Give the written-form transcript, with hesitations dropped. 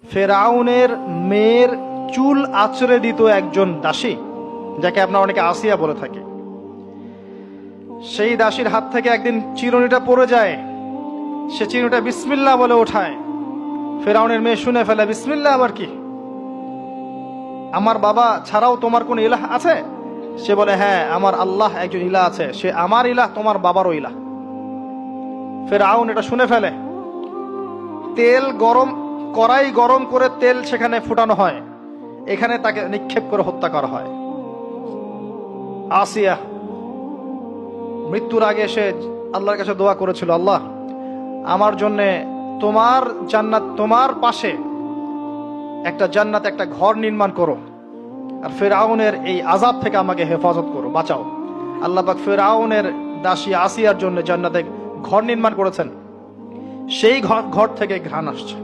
ফেরাউনের মেয়ের চুল আঁচড়ে দিত একজন দাসী, যাকে আপনারা অনেকে আসিয়া বলে থাকে। সেই দাসীর হাত থেকে একদিন চিরুনিটা পড়ে যায়। সে চিরুনিটা বিসমিল্লাহ বলে ওঠায়। ফেরাউনের মেয়ে শুনে ফেলে, বিসমিল্লাহ আবার কি? আমার বাবা ছাড়াও তোমার কোন ইলাহ আছে? সে বলে, হ্যাঁ, আমার আল্লাহ একজন ইলাহ আছে, সে আমার ইলাহ, তোমার বাবারও ইলাহ। ফেরাউন এটা শুনে ফেলে। তেল গরম, কড়াই গরম করে তেল সেখানে ফুটানো হয়, এখানে তাকে নিক্ষেপ করে হত্যা করা হয়। আসিয়া মৃত্যুর আগে সে আল্লাহর কাছে দোয়া করেছিল, আল্লাহ আমার জন্যে তোমার জান্নাত, তোমার পাশে একটা জান্নাত, একটা ঘর নির্মাণ করো, আর ফেরাউনের এই আযাব থেকে আমাকে হেফাজত করো, বাঁচাও। আল্লাহ পাক ফেরাউনের দাসী আসিয়ার জন্য জান্নাতে ঘর নির্মাণ করেছেন। সেই ঘর থেকে ঘ্রাণ আসছে।